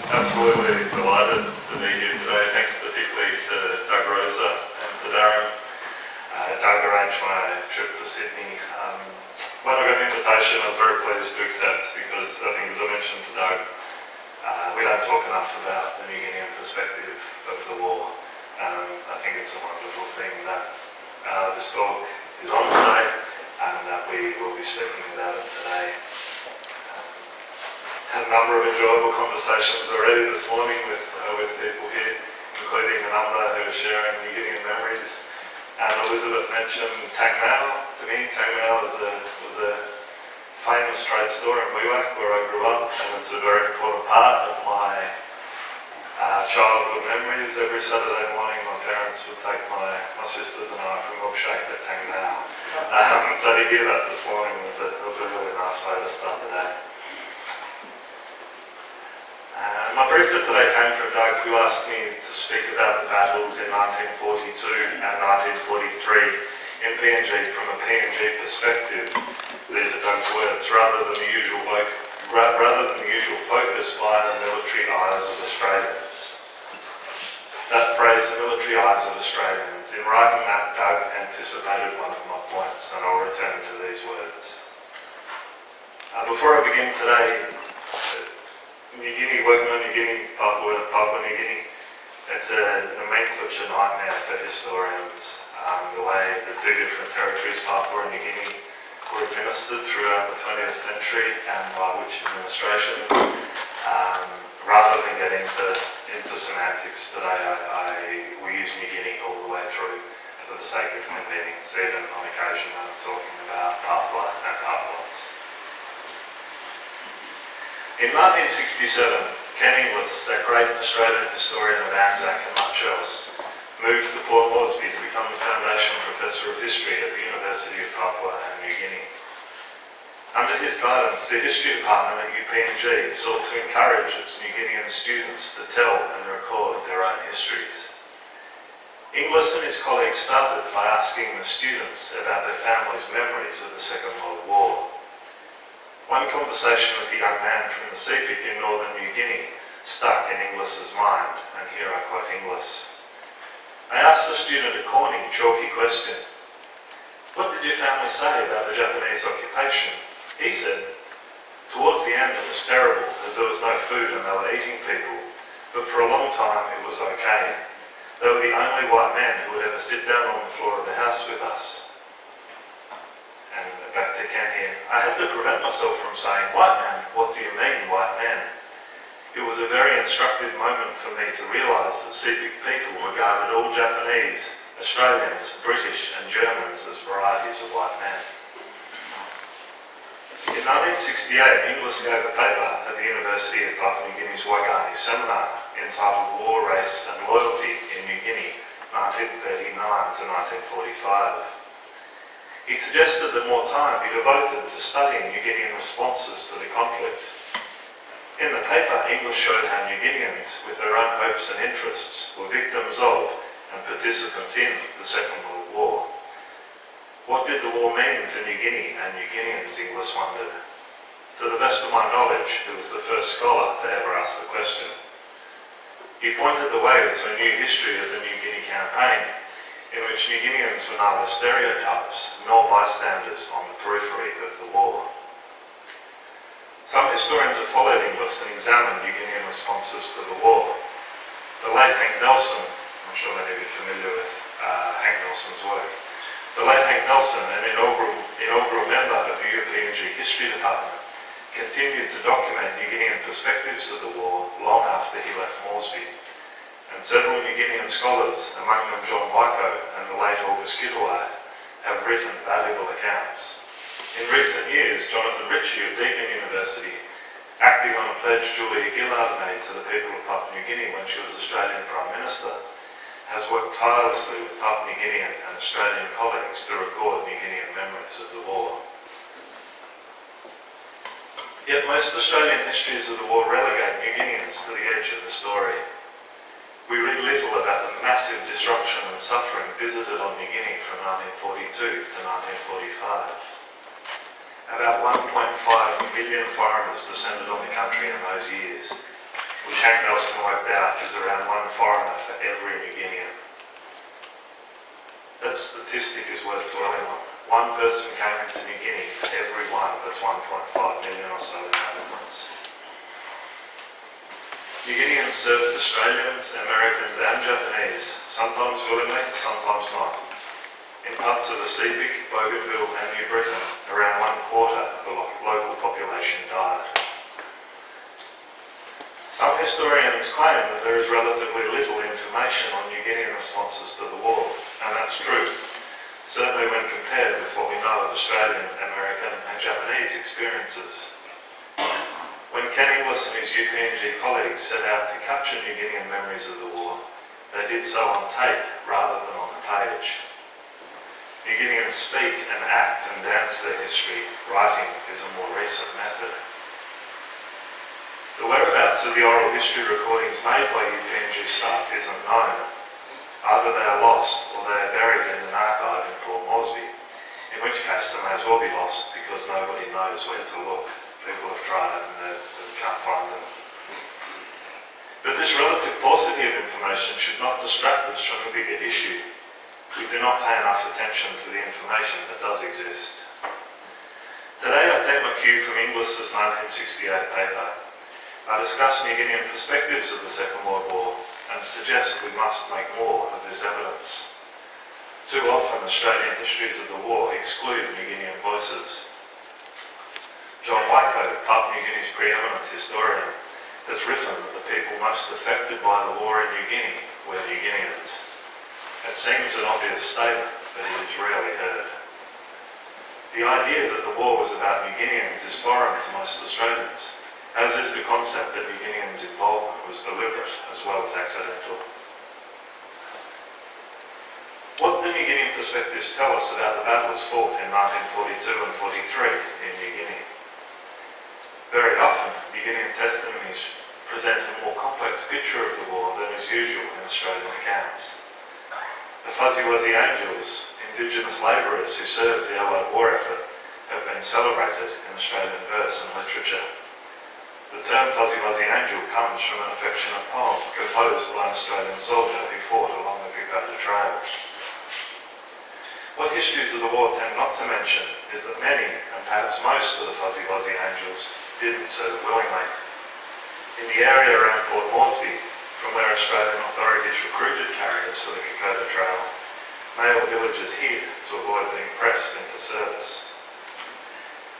Absolutely delighted to be here today. Thanks particularly to Doug Rosa and to Darren. Doug arranged my trip to Sydney. When I got an invitation, I was very pleased to accept because I think, as I mentioned to Doug, we don't talk enough about the New Guinean perspective of the war. I think it's a wonderful thing that this talk is on today and that we will be speaking about it today. Had a number of enjoyable conversations already this morning with people here, including a number who are sharing New Guinean memories. And Elizabeth mentioned Tang Mao. To me, Tang Mao was a famous trade store in Wewak where I grew up, and it's a very important part of my childhood memories. Every Saturday morning my parents would take my sisters and I for a milkshake at Tang Mao. So to hear that this morning was a really nice way to start the day. My brief for today came from Doug, who asked me to speak about the battles in 1942 and 1943 in PNG from a PNG perspective. These are Doug's words, rather than the usual focus via the military eyes of Australians. That phrase, the military eyes of Australians, in writing that, Doug anticipated one of my points, and I'll return to these words. Before I begin today, New Guinea, working on New Guinea, Papua New Guinea, it's a nomenclature nightmare for historians. The way the two different territories, Papua and New Guinea, were administered throughout the 20th century and by which administrations. Rather than get into semantics today, we use New Guinea all the way through for the sake of convenience, even on occasion when I'm talking about Papua and Papuans. In 1967, Ken Inglis, that great Australian historian of Anzac and much else, moved to Port Moresby to become the Foundation Professor of History at the University of Papua New Guinea. Under his guidance, the History Department at UPNG sought to encourage its New Guinean students to tell and record their own histories. Inglis and his colleagues started by asking the students about their families' memories of the Second World War. One conversation with a young man from the Sepik in northern New Guinea stuck in Inglis's mind, and here I quote Inglis. I asked the student a corny, chalky question. What did your family say about the Japanese occupation? He said, towards the end it was terrible, as there was no food and they were eating people, but for a long time it was okay. They were the only white men who would ever sit down on the floor of the house with us. And back to Ken here. I had to prevent myself from saying, white man, what do you mean, white man? It was a very instructive moment for me to realise that Sepik people regarded all Japanese, Australians, British and Germans as varieties of white men. In 1968, Inglis gave a paper at the University of Papua New Guinea's Waikani seminar entitled War, Race and Loyalty in New Guinea, 1939 to 1945. He suggested that more time be devoted to studying New Guinean responses to the conflict. In the paper, Inglis showed how New Guineans, with their own hopes and interests, were victims of and participants in the Second World War. What did the war mean for New Guinea and New Guineans, Inglis wondered. To the best of my knowledge, he was the first scholar to ever ask the question. He pointed the way to a new history of the New Guinea campaign, in which New Guineans were neither stereotypes nor bystanders on the periphery of the war. Some historians have followed Inglis and examined New Guinean responses to the war. The late Hank Nelson, I'm sure many of you are familiar with Hank Nelson's work, the late Hank Nelson, an inaugural member of the UPNG History Department, continued to document New Guinean perspectives of the war long after he left Moresby. And several New Guinean scholars, among them John Waiko and the late August Kitawai, have written valuable accounts. In recent years, Jonathan Ritchie of Deakin University, acting on a pledge Julia Gillard made to the people of Papua New Guinea when she was Australian Prime Minister, has worked tirelessly with Papua New Guinean and Australian colleagues to record New Guinean memories of the war. Yet most Australian histories of the war relegate New Guineans to the edge of the story. We read little about the massive disruption and suffering visited on New Guinea from 1942 to 1945. About 1.5 million foreigners descended on the country in those years, which Hank Nelson worked out is around one foreigner for every New Guinean. That statistic is worth dwelling on. One person came into New Guinea for every one of its 1.5 million or so inhabitants. New Guineans served Australians, Americans and Japanese, sometimes willingly, sometimes not. In parts of the Sepik, Bougainville and New Britain, around 1/4 of the local population died. Some historians claim that there is relatively little information on New Guinean responses to the war, and that's true, certainly when compared with what we know of Australian, American and Japanese experiences. When Ken Inglis and his UPNG colleagues set out to capture New Guinean memories of the war, they did so on tape rather than on the page. New Guineans speak and act and dance their history. Writing is a more recent method. The whereabouts of the oral history recordings made by UPNG staff isn't known. Either they are lost or they are buried in an archive in Port Moresby, in which case they may as well be lost because nobody knows where to look. People have tried it and they can't find them. But this relative paucity of information should not distract us from the bigger issue. We do not pay enough attention to the information that does exist. Today I take my cue from Inglis's 1968 paper. I discuss New Guinean perspectives of the Second World War and suggest we must make more of this evidence. Too often Australian histories of the war exclude New Guinean voices. John Waiko, Papua New Guinea's preeminent historian, has written that the people most affected by the war in New Guinea were New Guineans. It seems an obvious statement, but it is rarely heard. The idea that the war was about New Guineans is foreign to most Australians, as is the concept that New Guineans' involvement was deliberate as well as accidental. What the New Guinean perspectives tell us about the battles fought in 1942 and 43 in New Guinea? Very often, New Guinean testimonies present a more complex picture of the war than is usual in Australian accounts. The Fuzzy Wuzzy Angels, Indigenous labourers who served the Allied war effort, have been celebrated in Australian verse and literature. The term Fuzzy Wuzzy Angel comes from an affectionate poem composed by an Australian soldier who fought along the Kokoda Trail. What histories of the war tend not to mention is that many, and perhaps most of the Fuzzy Wuzzy Angels, didn't serve willingly. In the area around Port Moresby, from where Australian authorities recruited carriers for the Kokoda Trail, male villagers hid to avoid being pressed into service.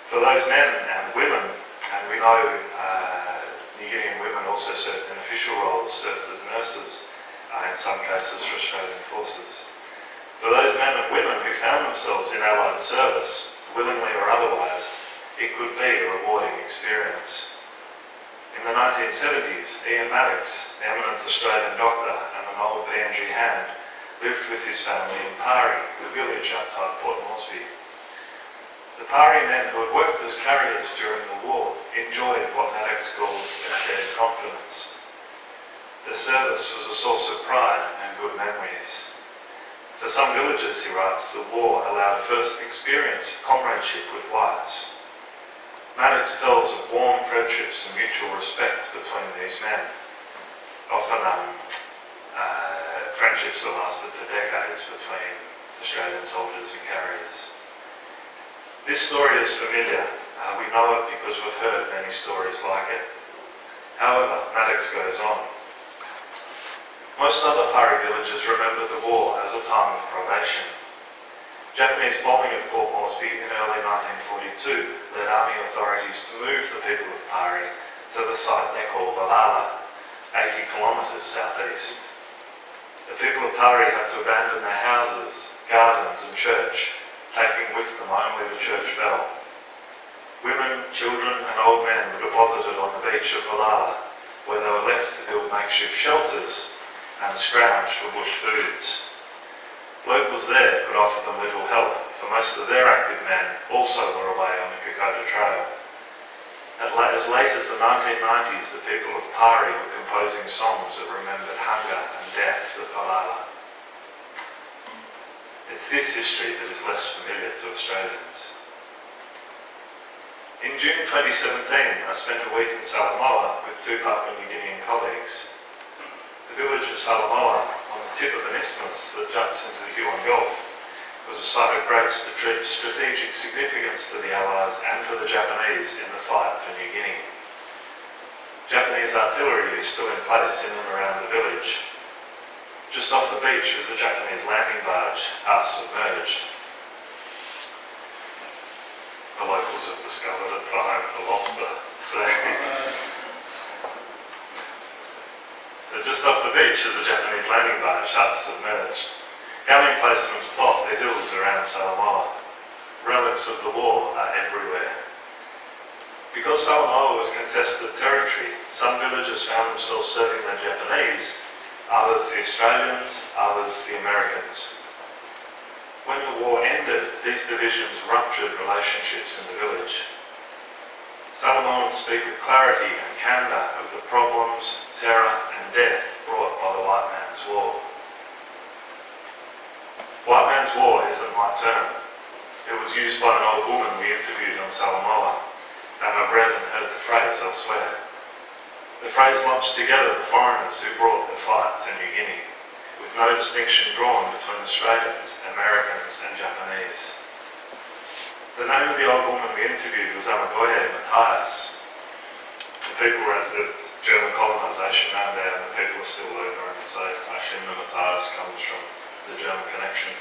For those men and women, and we know New Guinean women also served in official roles, served as nurses, in some cases for Australian forces. For those men and women who found themselves in Allied service, willingly or otherwise, it could be a rewarding experience. In the 1970s, Ian Maddox, the eminent Australian doctor and an old PNG hand, lived with his family in Pari, the village outside Port Moresby. The Pari men who had worked as carriers during the war enjoyed what Maddox calls a shared confidence. The service was a source of pride and good memories. For some villagers, he writes, the war allowed a first experience of comradeship with whites. Maddox tells of warm friendships and mutual respect between these men, often friendships that lasted for decades between Australian soldiers and carriers. This story is familiar. We know it because we've heard many stories like it. However, Maddox goes on. Most other Pari villagers remember the war as a time of privation. Japanese bombing of Port Moresby in early 1942 led army authorities to move the people of Pari to the site they call Valala, 80 kilometres southeast. The people of Pari had to abandon their houses, gardens and church the church bell. Women, children and old men were deposited on the beach of Valala, where they were left to build makeshift shelters and scrounge for bush foods. Locals there could offer them little help, for most of their active men also were away on the Kokoda Trail. As late as the 1990s, the people of Pari were composing songs that remembered hunger and deaths at Valala. It's this history that is less familiar to Australians. In June 2017, I spent a week in Salamoa with two Papua New Guinean colleagues. The village of Salamoa, on the tip of an isthmus that juts into the Huon Gulf, was a site of great strategic significance to the Allies and to the Japanese in the fight for New Guinea. Japanese artillery is still in place in and around the village. Just off the beach is a Japanese landing barge, half submerged. The locals have discovered it's the home of the lobster. So just off the beach is a Japanese landing barge, half submerged. Galley emplacements dot the hills around Salamoa. Relics of the war are everywhere. Because Salamoa was contested territory, some villagers found themselves serving the Japanese, others the Australians, others the Americans. When the war ended, these divisions ruptured relationships in the village. Salamoans speak with clarity and candour of the problems, terror and death brought by the white man's war. White man's war isn't my term. It was used by an old woman we interviewed on Salamoa, and I've read and heard the phrase elsewhere. The phrase lumps together the foreigners who brought the fight to New Guinea, with no distinction drawn between Australians, Americans and Japanese. The name of the old woman we interviewed was Amagoye Matthias. The people were at the German colonisation around there, and the people are still over, and so I assume the Matthias comes from the German connection.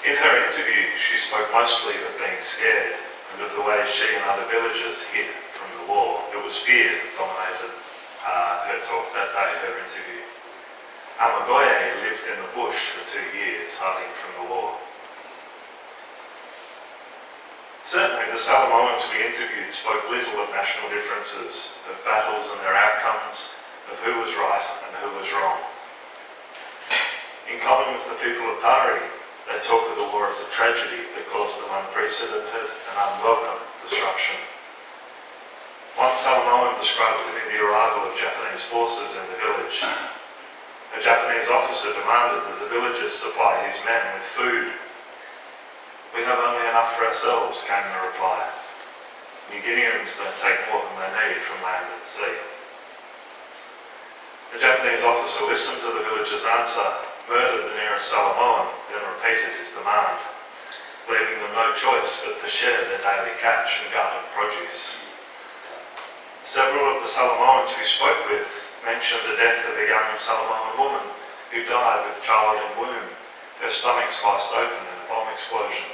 In her interview, she spoke mostly of being scared and of the way she and other villagers hid from the war. It was fear that dominated her talk that day, her interview. Amagoye lived in the bush for 2 years, hiding from the war. Certainly, the Salamoans we interviewed spoke little of national differences, of battles and their outcomes, of who was right and who was wrong. In common with the people of Pari, they talk of the war as a tragedy that caused them unprecedented and unwelcome disruption. One Salamoan described to me the arrival of Japanese forces in the village. A Japanese officer demanded that the villagers supply his men with food. "We have only enough for ourselves," came the reply. "New Guineans don't take more than they need from land and sea." The Japanese officer listened to the villagers' answer, murdered the nearest Salamoan, then repeated his demand, leaving them no choice but to share their daily catch and garden produce. Several of the Salamoans we spoke with mentioned the death of a young Salamoan woman who died with child in womb, her stomach sliced open in a bomb explosion.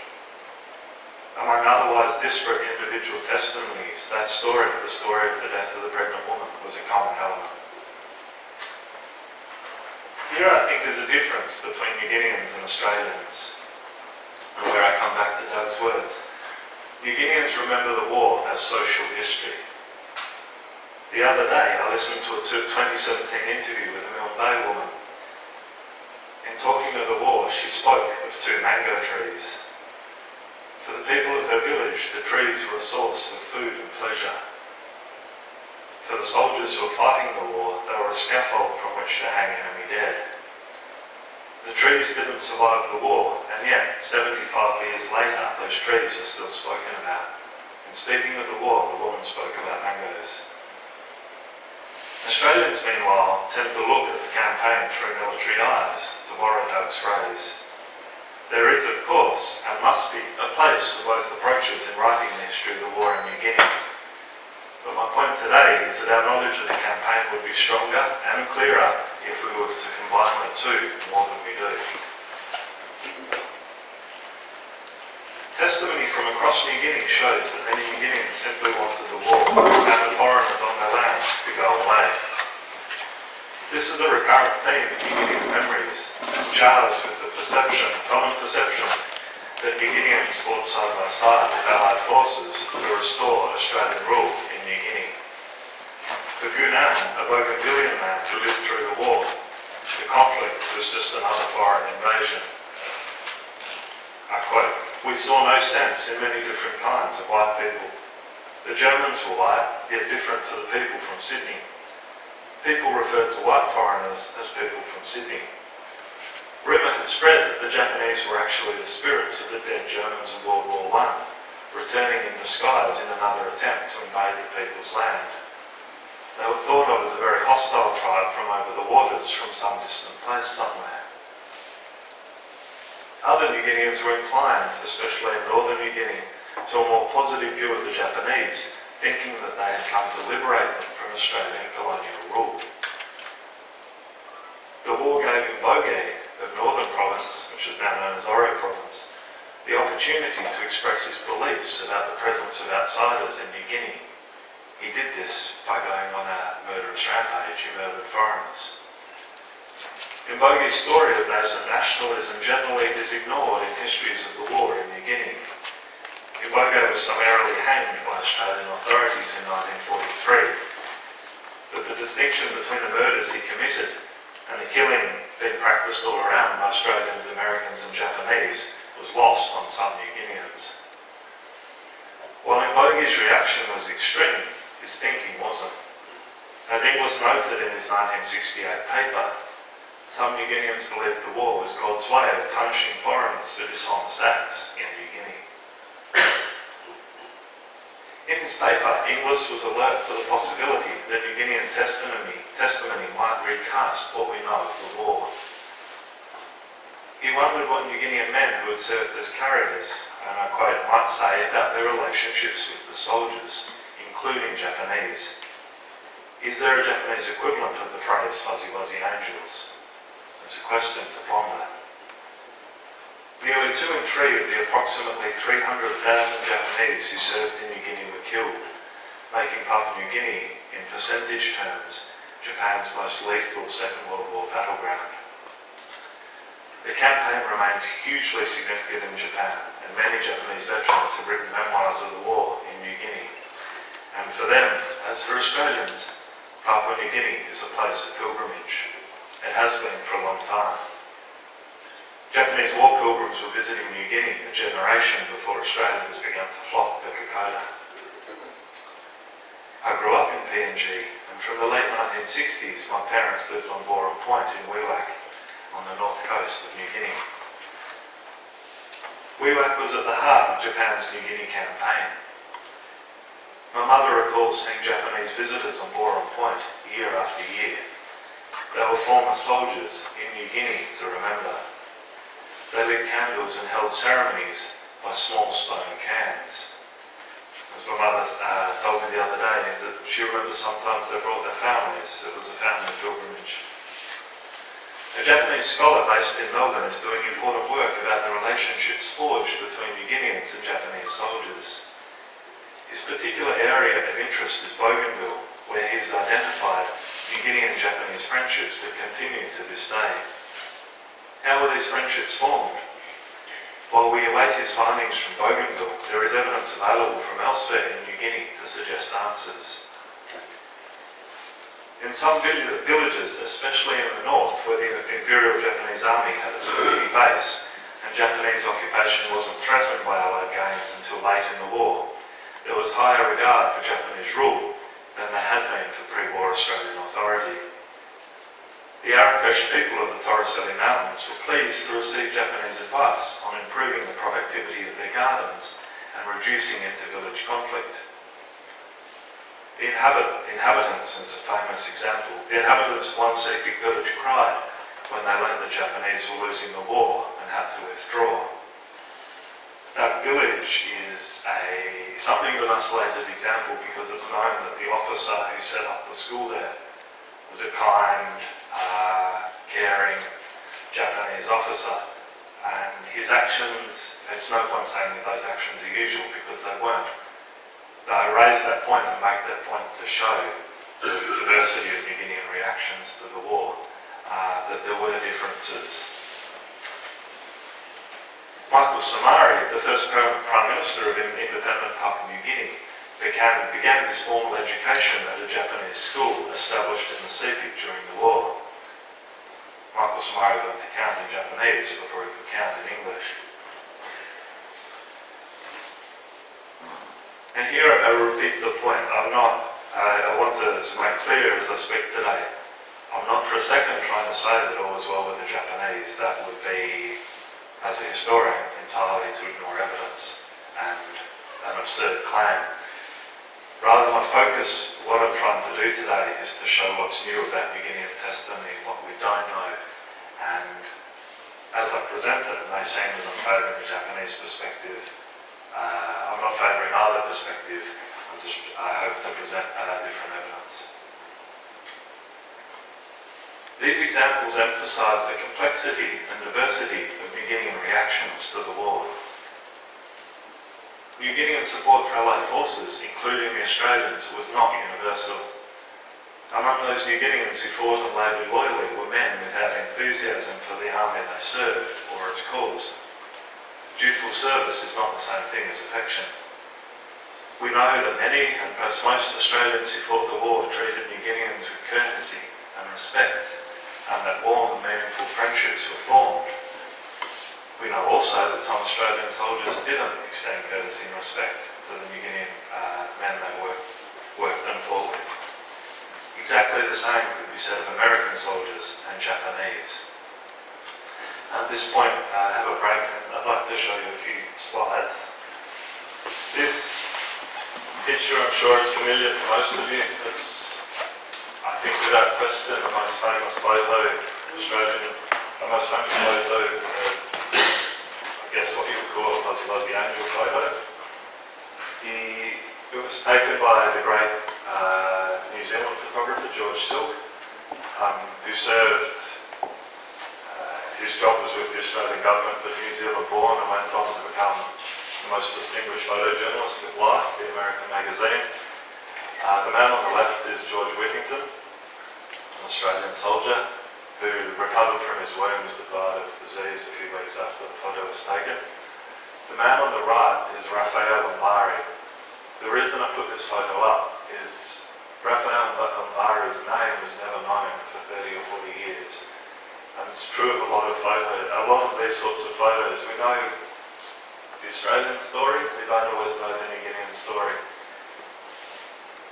Among otherwise disparate individual testimonies, that story, the story of the death of the pregnant woman, was a common element. Here, I think, is a difference between New Guineans and Australians, and where I come back to Doug's words. New Guineans remember the war as social history. The other day, I listened to a 2017 interview with a Milne Bay woman. In talking of the war, she spoke of 2 mango trees. For the people of her village, the trees were a source of food and pleasure. For the soldiers who were fighting the war, they were a scaffold from which to hang enemy dead. The trees didn't survive the war, and yet, 75 years later, those trees are still spoken about. And speaking of the war, the woman spoke about mangoes. Australians, meanwhile, tend to look at the campaign through military eyes, to borrow Doug's phrase. There is, of course, and must be, a place for both approaches in writing the history of the war in New Guinea. But my point today is that our knowledge of the campaign would be stronger and clearer if we were to combine the two more than we do. Testimony from across New Guinea shows that many New Guineans simply wanted the war and the foreigners on their lands to go away. This is a recurrent theme in New Guinean memories, and jars with the common perception, that New Guineans Guineans fought side by side with Allied forces to restore Australian rule in New Guinea. For Guinean, a Bougainvillean man who lived through the war, the conflict was just another foreign invasion. I quote, "We saw no sense in many different kinds of white people. The Germans were white, yet different to the people from Sydney. People referred to white foreigners as people from Sydney. Rumour had spread that the Japanese were actually the spirits of the dead Germans of World War I, returning in disguise in another attempt to invade the people's land. They were thought of as a very hostile tribe from over the waters from some distant place somewhere. Other New Guineans were inclined, especially in northern New Guinea, to a more positive view of the Japanese, thinking that they had come to liberate them from Australian colonial rule. The war gave Mboge of Northern Province, which is now known as Oro Province, the opportunity to express his beliefs about the presence of outsiders in New Guinea. He did this by going on a murderous rampage. He murdered foreigners. Mboge's story of nascent nationalism generally is ignored in histories of the war in New Guinea. Mboge was summarily hanged by Australian authorities in 1943, but the distinction between the murders he committed and the killing being practiced all around by Australians, Americans and Japanese was lost on some New Guineans. While Mboge's reaction was extreme, his thinking wasn't. As Inglis noted in his 1968 paper, some New Guineans believed the war was God's way of punishing foreigners for dishonest acts in New Guinea. In his paper, Inglis was alert to the possibility that New Guinean testimony might recast what we know of the war. He wondered what New Guinean men who had served as carriers, and I quote, might say about their relationships with the soldiers, including Japanese. Is there a Japanese equivalent of the phrase fuzzy wuzzy angels? It's a question to ponder. Nearly 2 in 3 of the approximately 300,000 Japanese who served in New Guinea were killed, making Papua New Guinea, in percentage terms, Japan's most lethal Second World War battleground. The campaign remains hugely significant in Japan, and many Japanese veterans have written memoirs of the war in New Guinea. And for them, as for Australians, Papua New Guinea is a place of pilgrimage. It has been for a long time. Japanese war pilgrims were visiting New Guinea a generation before Australians began to flock to Kokoda. I grew up in PNG, and from the late 1960s my parents lived on Borum Point in Wewak, on the north coast of New Guinea. Wewak was at the heart of Japan's New Guinea campaign. My mother recalls seeing Japanese visitors on Borum Point year after year. They were former soldiers in New Guinea to remember. They lit candles and held ceremonies by small stone cans. As my mother told me the other day, that she remembers sometimes they brought their families. It was a family pilgrimage. A Japanese scholar based in Melbourne is doing important work about the relationships forged between New Guineans and Japanese soldiers. His particular area of interest is Bougainville, where he has identified New Guinean and Japanese friendships that continue to this day. How were these friendships formed? While we await his findings from Bougainville, there is evidence available from elsewhere in New Guinea to suggest answers. In some villages, especially in the north, where the Imperial Japanese Army had its community base, and Japanese occupation wasn't threatened by Allied gains until late in the war, there was higher regard for Japanese rule than there had been for pre-war Australian authority. The Arakash people of the Torricelli Mountains were pleased to receive Japanese advice on improving the productivity of their gardens and reducing inter-village conflict. The inhabitants, as a famous example, the inhabitants of one Sepik village cried when they learned the Japanese were losing the war and had to withdraw. That village is something of an isolated example because it's known that the officer who set up the school there was a kind, caring Japanese officer, and his actions, it's no point saying that those actions are usual because they weren't. I raise that point and make that point to show the diversity of New Guinean reactions to the war, that there were differences. Michael Somare, the first Prime Minister of independent Papua New Guinea, began his formal education at a Japanese school established in the Sepik during the war. Michael Somare learned to count in Japanese before he could count in English. And here I repeat the point. I want to make clear as I speak today, I'm not for a second trying to say that all is well with the Japanese. That would be, as a historian, entirely to ignore evidence and an absurd claim. Rather, my focus, what I'm trying to do today, is to show what's new about New Guinean testimony, what we don't know. And as I present it, it may seem that I'm favouring the Japanese perspective. I'm not favouring either perspective. I hope to present different evidence. These examples emphasise the complexity and diversity of New Guinean reactions to the war. New Guinean support for Allied forces, including the Australians, was not universal. Among those New Guineans who fought and laboured loyally were men without enthusiasm for the army they served or its cause. Dutiful service is not the same thing as affection. We know that many, and perhaps most Australians who fought the war treated New Guineans with courtesy and respect, and that warm and meaningful friendships were formed. We know also that some Australian soldiers didn't extend courtesy and respect to the New Guinean men they worked and fought with. Exactly the same could be said of American soldiers and Japanese. At this point, I have a break and I'd like to show you a few slides. This picture, I'm sure, is familiar to most of you. It's, I think, without question, the most famous photo in Australian, the most famous photo of, I guess what you would call a fuzzy wuzzy angel photo. It was taken by the great New Zealand photographer George Silk, who served, his job was with the Australian government, but New Zealand born, and went on to become the most distinguished photojournalist with Life, the American magazine. The man on the left is George Whittington, an Australian soldier who recovered from his wounds but died of disease a few weeks after the photo was taken. The man on the right is Raphael Mbari. The reason I put this photo up is Raphael Mbari's name was never known for 30 or 40 years. And it's true of a lot of these sorts of photos. We know the Australian story, we don't always know the New Guinean story.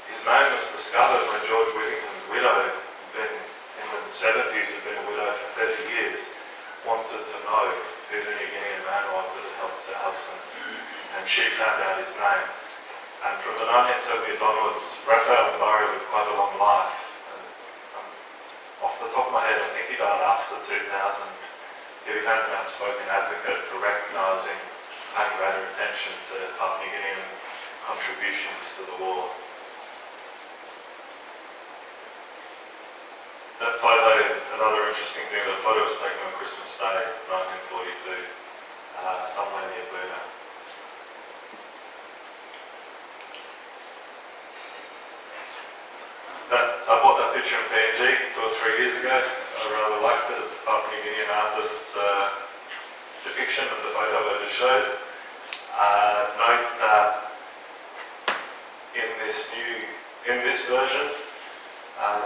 His name was discovered when George Whittington's widow, been in the 70s, had been a widow for 30 years, wanted to know who the New Guinean man was that had helped her husband. And she found out his name. And from the 1970s onwards, Raphael Mbari lived quite a long life. Off the top of my head, I think he died after 2000. He became an outspoken advocate for recognising, paying greater attention to Papua New Guinean contributions to the war. That photo, another interesting thing, that photo was taken on Christmas Day, 1942, somewhere near Buna. I bought that picture in PNG 2 or 3 years ago. I rather liked it. It's a Papua New Guinean artist's depiction of the photo I just showed. Note that in this version,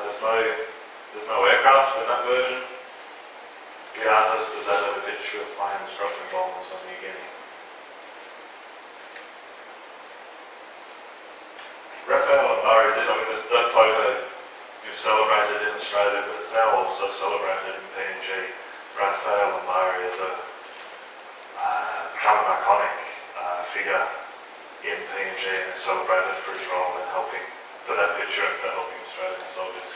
there's no aircraft in that version. The artist has added a picture of planes dropping bombs on New Guinea. Raphael Mbari did, that photo is celebrated in Australia, but it's now also celebrated in PNG. Raphael Mbari is become an iconic figure in PNG and is celebrated for his role in helping, for that picture and for helping Australian soldiers.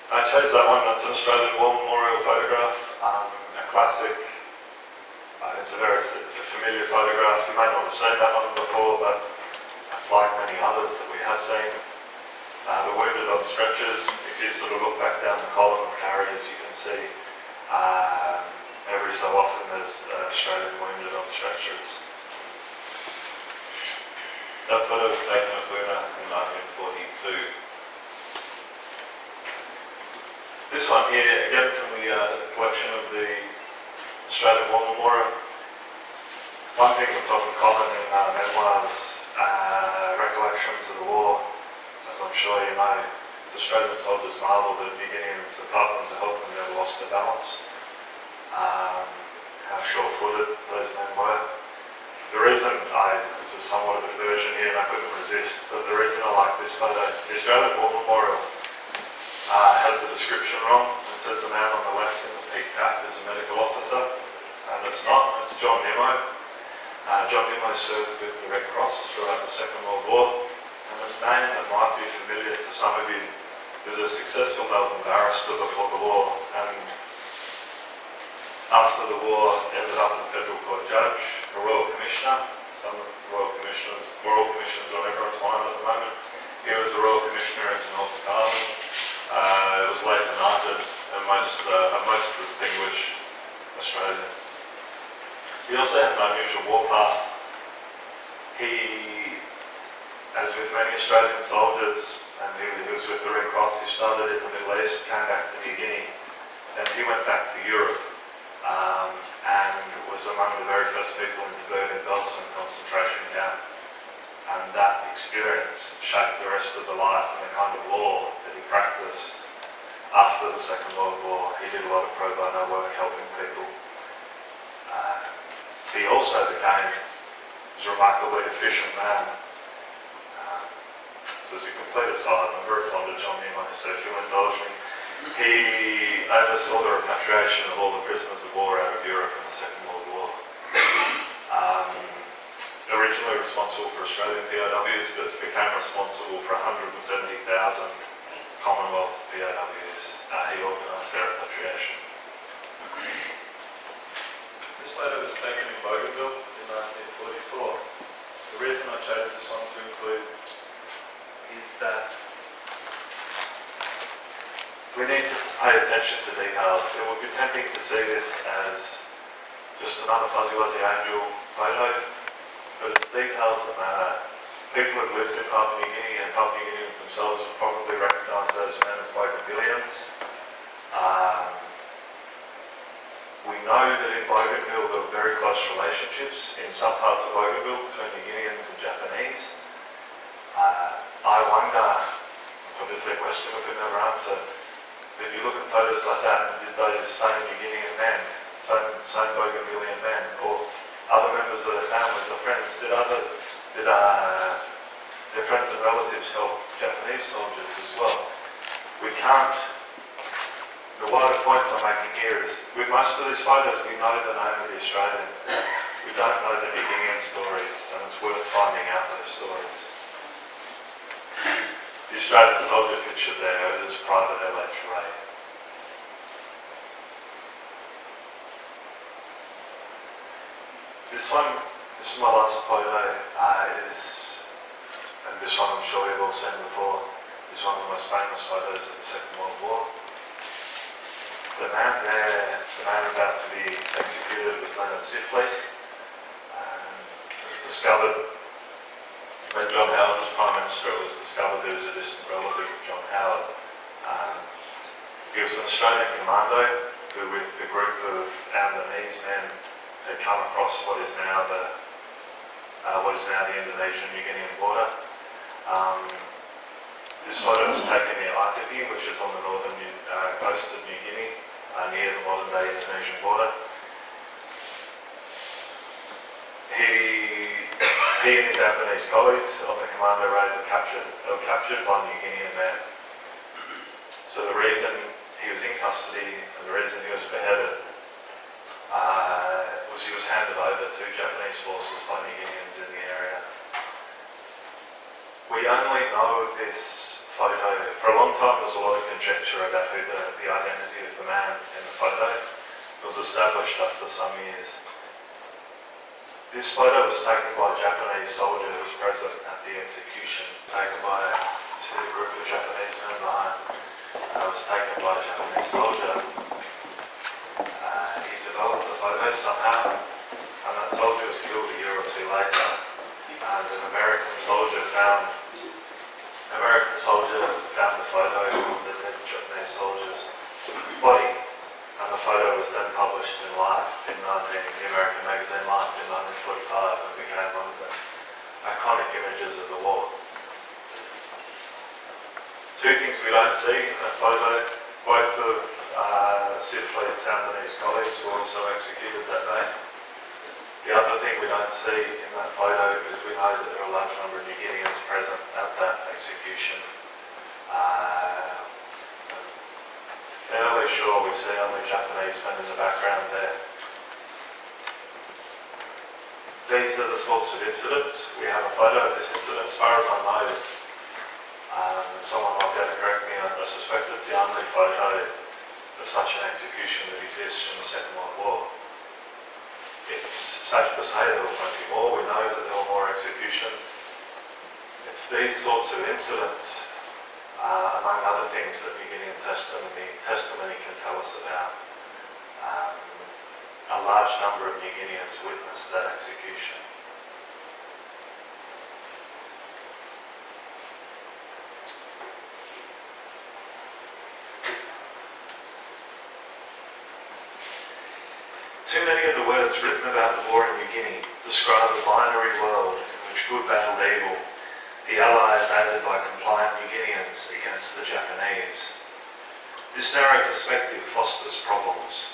I chose that one. That's an Australian War Memorial photograph, a classic. It's a familiar photograph. You may not have seen that one before, but it's like many others that we have seen. The wounded on stretchers. If you sort of look back down the column of carriers, you can see every so often there's Australian wounded on stretchers. That photo was taken at Buna in 1942. This one here, again from the collection of the Australian War Memorial. One thing that's often common in memoirs, recollections of the war, as I'm sure you know, is Australian soldiers marvelled at New Guineans' departments of help and never lost their balance. How sure-footed those men were. The reason this is somewhat of a diversion here and I couldn't resist, but the reason I like this photo, the Australian War Memorial has the description wrong. It says the man on the left in the peak cap is a medical officer, and it's not, it's John Waiko. John Waiko served with the Red Cross throughout the Second World War, and a name that might be familiar to some of you. He was a successful Melbourne barrister before the war, and after the war ended up as a federal court judge, a royal commissioner. Some royal commissioners on everyone's mind at the moment. He was the royal commissioner into Norfolk Island. It was later knighted and most distinguished Australian. He also had an unusual war path. He, as with many Australian soldiers, and he was with the Red Cross, he started in the Middle East, came back to New Guinea, and he went back to Europe. And was among the very first people into Bergen-Belsen concentration camp. And that experience shaped the rest of the life and the kind of law that he practiced after the Second World War. He did a lot of pro bono work helping people. He also became a remarkably efficient man. So as a complete aside, I'm very fond of John Waiko, so if you'll indulge me. He oversaw the repatriation of all the prisoners of war out of Europe in the Second World War. Originally responsible for Australian POWs, but became responsible for 170,000 Commonwealth POWs. He organised their repatriation. This photo was taken in Bougainville in 1944. The reason I chose this one to include is that we need to pay attention to details. It would be tempting to see this as just another fuzzy wuzzy angel photo, but it's details that matter. People who've lived in Papua New Guinea and Papua New Guineans themselves would probably recognise those men as Guineans. We know that in Bougainville there were very close relationships in some parts of Bougainville between New Guineans and Japanese. I wonder, it's obviously a question we could never answer, but you look at photos like that, and did those same New Guinean men, same Bougainvillian men, or other members of their families or friends, did their friends and relatives help Japanese soldiers as well? We can't. The wider points I'm making here is, with most of these photos, we know the name of the Australian. We don't know the New Guinean stories, and it's worth finding out those stories. The Australian soldier pictured there is Private L.H. Ray. This is my last photo, and this one I'm sure you've all seen before, is one of the most famous photos of the Second World War. The man there, the man about to be executed was Leonard Sifley. It was discovered when John Howard was Prime Minister. It was discovered he was a distant relative of John Howard. He was an Australian commando who, with a group of Ambonese men, had come across what is now the Indonesian-New Guinean border. This photo was taken near Aitipi, which is on the northern coast of New Guinea, near the modern-day Indonesian border. He and his Japanese colleagues on the commando raid were captured by New Guinean men. So the reason he was in custody and the reason he was beheaded was he was handed over to Japanese forces by New Guineans in the area. We only know of this photo. For a long time there was a lot of conjecture about who the identity of the man in the photo. It was established after some years. This photo was taken by a Japanese soldier who was present at the execution. Taken by a group of Japanese men behind. It was taken by a Japanese soldier. He developed the photo somehow, and that soldier was killed a year or two later. And an American soldier found the photo of the dead Japanese soldiers. photo was then published in Life in the American magazine Life in 1945 and became one of the iconic images of the war. Two things we don't see in that photo, both of Sifley and Sandanese colleagues were also executed that day. The other thing we don't see in that photo is we know that there are a large number of New Guineans present at that execution. Fairly sure we see only Japanese men in the background there. These are the sorts of incidents. We have a photo of this incident. As far as I know, someone might be able to correct me, I suspect it's the only photo of such an execution that exists from the Second World War. It's safe to say there were plenty more. We know that there were more executions. It's these sorts of incidents, among other things, that New Guinean testimony can tell us about. A large number of New Guineans witnessed that execution. Too many of the words written about the war in New Guinea describe a binary world in which good battled evil, the Allies aided by compliant New Guineans against the Japanese. This narrow perspective fosters problems.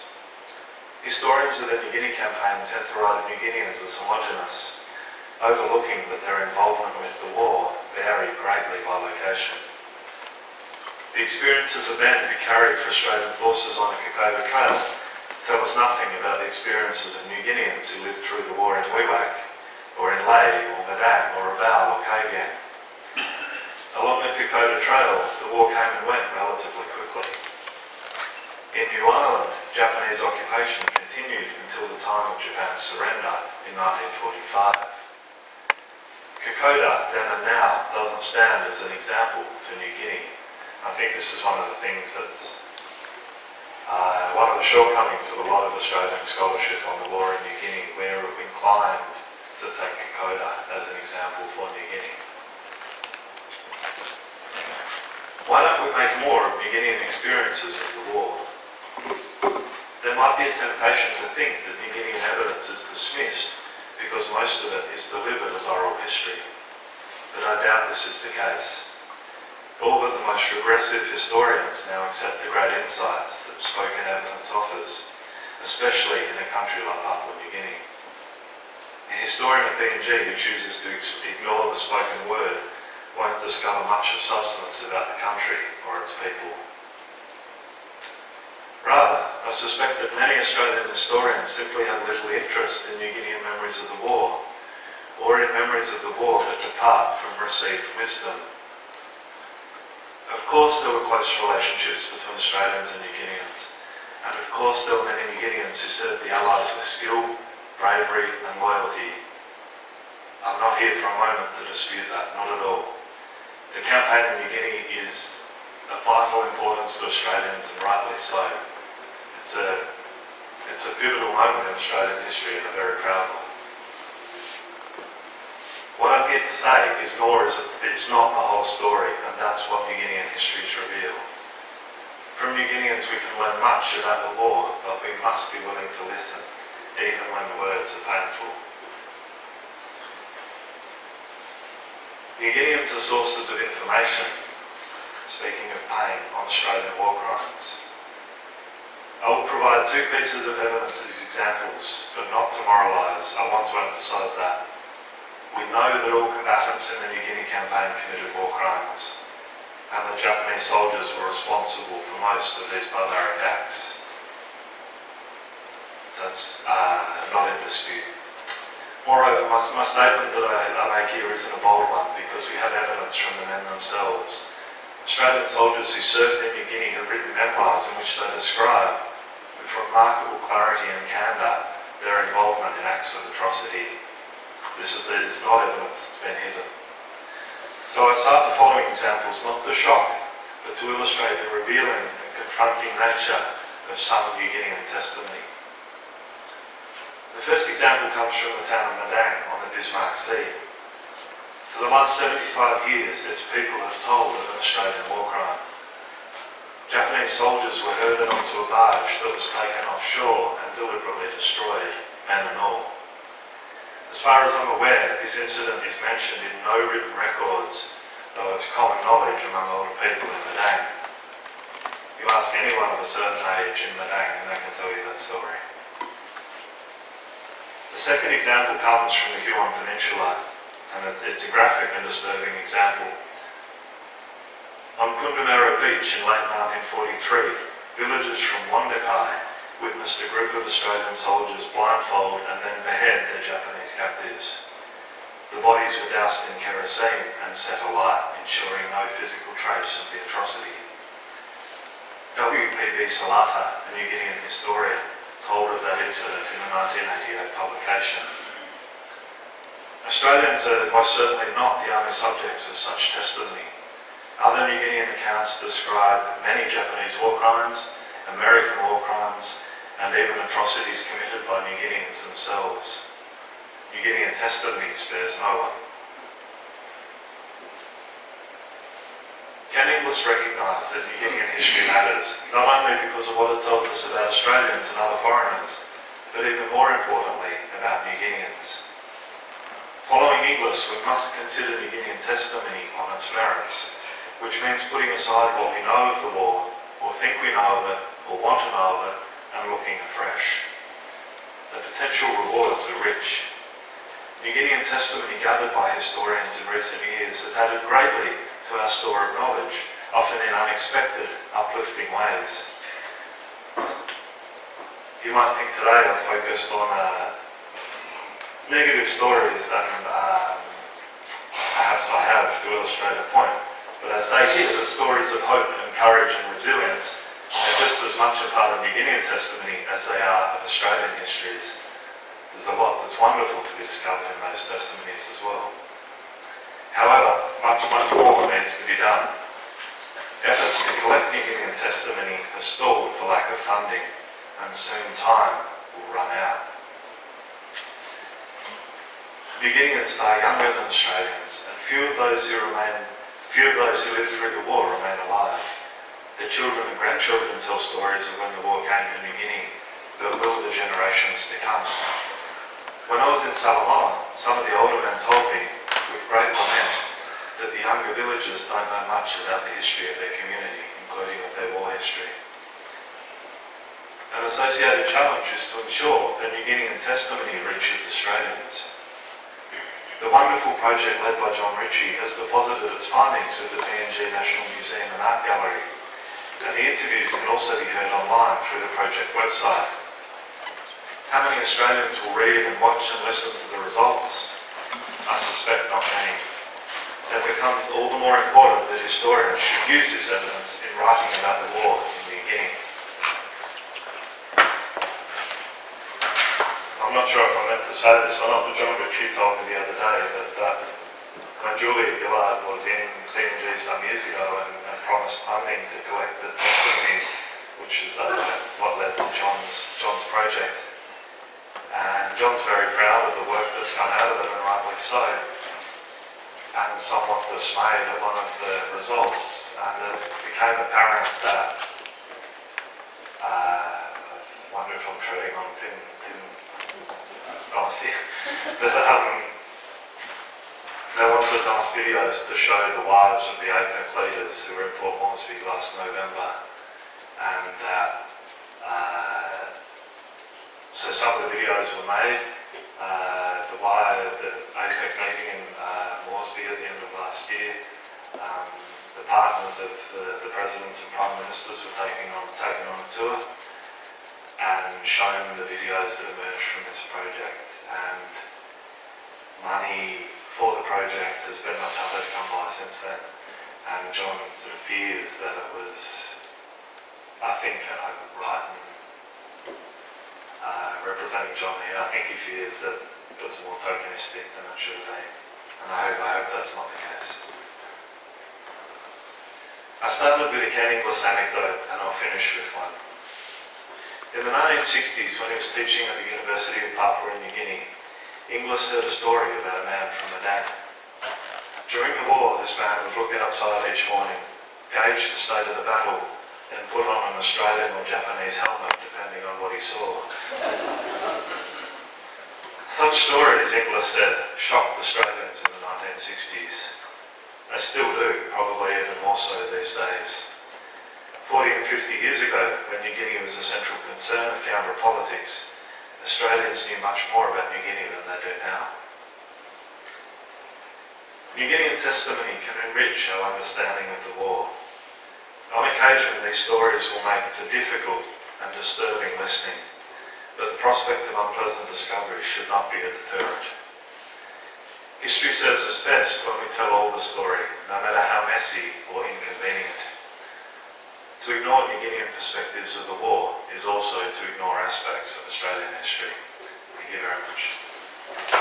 Historians of the New Guinea campaign tend to write of New Guineans as homogenous, overlooking that their involvement with the war varied greatly by location. The experiences of men who carried frustrated forces on the Kokoda Trail tell us nothing about the experiences of New Guineans who lived through the war in Wewak, or in Lae, or Madang, or Rabaul, or Kavieng. Along the Kokoda Trail, the war came and went relatively quickly. In New Ireland, Japanese occupation continued until the time of Japan's surrender in 1945. Kokoda, then and now, doesn't stand as an example for New Guinea. I think this is one of the things that's one of the shortcomings of a lot of Australian scholarship on the war in New Guinea. We're inclined to take Kokoda as an example for New Guinea. Why don't we make more of New Guinean experiences of the war? There might be a temptation to think that New Guinean evidence is dismissed because most of it is delivered as oral history, but I doubt this is the case. All but the most regressive historians now accept the great insights that spoken evidence offers, especially in a country like Papua New Guinea. A historian at BNG who chooses to ignore the spoken word won't discover much of substance about the country or its people. Rather, I suspect that many Australian historians simply have little interest in New Guinean memories of the war, or in memories of the war that depart from received wisdom. Of course there were close relationships between Australians and New Guineans, and of course there were many New Guineans who served the Allies with skill, bravery and loyalty. I'm not here for a moment to dispute that, not at all. The campaign in New Guinea is of vital importance to Australians, and rightly so. It's a pivotal moment in Australian history, and I'm very proud of it. What I'm here to say is it's not the whole story, and that's what New Guinean histories reveal. From New Guineans we can learn much about the war, but we must be willing to listen, even when the words are painful. New Guineans are sources of information, speaking of pain, on Australian war crimes. I will provide two pieces of evidence as examples, but not to moralise. I want to emphasise that. We know that all combatants in the New Guinea campaign committed war crimes, and the Japanese soldiers were responsible for most of these barbaric acts. That's not in dispute. Moreover, my statement that I make here isn't a bold one, because we have evidence from the men themselves. Australian soldiers who served in New Guinea have written memoirs in which they describe, with remarkable clarity and candour, their involvement in acts of atrocity. This is not evidence that's been hidden. So I cite the following examples not to shock, but to illustrate the revealing and confronting nature of some New Guinean testimony. The first example comes from the town of Madang on the Bismarck Sea. For the last 75 years, its people have told of an Australian war crime. Japanese soldiers were herded onto a barge that was taken offshore and deliberately destroyed, men and all. As far as I'm aware, this incident is mentioned in no written records, though it's common knowledge among older people in Madang. You ask anyone of a certain age in Madang and they can tell you that story. The second example comes from the Guinean Peninsula, and it's a graphic and disturbing example. On Kundamero Beach in late 1943, villagers from Wandakai witnessed a group of Australian soldiers blindfold and then behead their Japanese captives. The bodies were doused in kerosene and set alight, ensuring no physical trace of the atrocity. W.P.B. Salata, a New Guinean historian, told of that incident in a 1988 publication. Australians are most certainly not the only subjects of such testimony. Other New Guinean accounts describe many Japanese war crimes, American war crimes, and even atrocities committed by New Guineans themselves. New Guinean testimony spares no one. Can English recognise that New Guinean history matters, not only because of what it tells us about Australians and other foreigners, but even more importantly, about New Guineans? Following English, we must consider New Guinean testimony on its merits, which means putting aside what we know of the war, or think we know of it, or want to know of it, and looking afresh. The potential rewards are rich. New Guinean testimony gathered by historians in recent years has added greatly to our store of knowledge, often in unexpected, uplifting ways. You might think today I've focused on negative stories, and perhaps I have to illustrate a point. But I say here that stories of hope and courage and resilience are just as much a part of New Guinean testimony as they are of Australian histories. There's a lot that's wonderful to be discovered in those testimonies as well. However, much more needs to be done. Efforts to collect New Guinean testimony have stalled for lack of funding, and soon time will run out. New Guineans die younger than Australians, and few of those who lived through the war remain alive. Their children and grandchildren tell stories of when the war came to New Guinea that will the generations to come. When I was in Salomon, some of the older men told me, with great lament, that the younger villagers don't know much about the history of their community, including of their war history. An associated challenge is to ensure that New Guinean testimony reaches Australians. The wonderful project led by John Ritchie has deposited its findings with the PNG National Museum and Art Gallery, and the interviews can also be heard online through the project website. How many Australians will read and watch and listen to the results? I suspect not many. It becomes all the more important that historians should use this evidence in writing about the war in New Guinea. I'm not sure if I meant to say this or not, but John Ritchie told me the other day that when Julia Gillard was in PNG some years ago and promised funding to collect the testimonies, which is what led to John's project. And John's very proud of the work that's come out of it, and rightly so. And somewhat dismayed at one of the results, and it became apparent that, I wonder if I'm treading on thin ice here, that they wanted nice videos to show the wives of the APEC leaders who were in Port Moresby last November, and so some of the videos were made. The APEC meeting in Moresby at the end of last year, the partners of the presidents and prime ministers were taken on a tour and shown the videos that emerged from this project. And money for the project has been much harder to come by since then. And John sort of fears that it was, I think, I'm right in representing John here, I think he fears that it was more tokenistic than it should have been. And I hope that's not the case. I started with a Ken Inglis anecdote, and I'll finish with one. In the 1960s, when he was teaching at the University of Papua New Guinea, Inglis heard a story about a man from Madang. During the war, this man would look outside each morning, gauge the state of the battle, and put on an Australian or Japanese helmet, depending on what he saw. Such stories, Inglis said, shocked Australians in the 1960s. They still do, probably even more so these days. 40 and 50 years ago, when New Guinea was a central concern of Canberra politics, Australians knew much more about New Guinea than they do now. New Guinean testimony can enrich our understanding of the war. On occasion, these stories will make for difficult and disturbing listening, but the prospect of unpleasant discovery should not be a deterrent. History serves us best when we tell all the story, no matter how messy or inconvenient. To ignore New Guinean perspectives of the war is also to ignore aspects of Australian history. Thank you very much.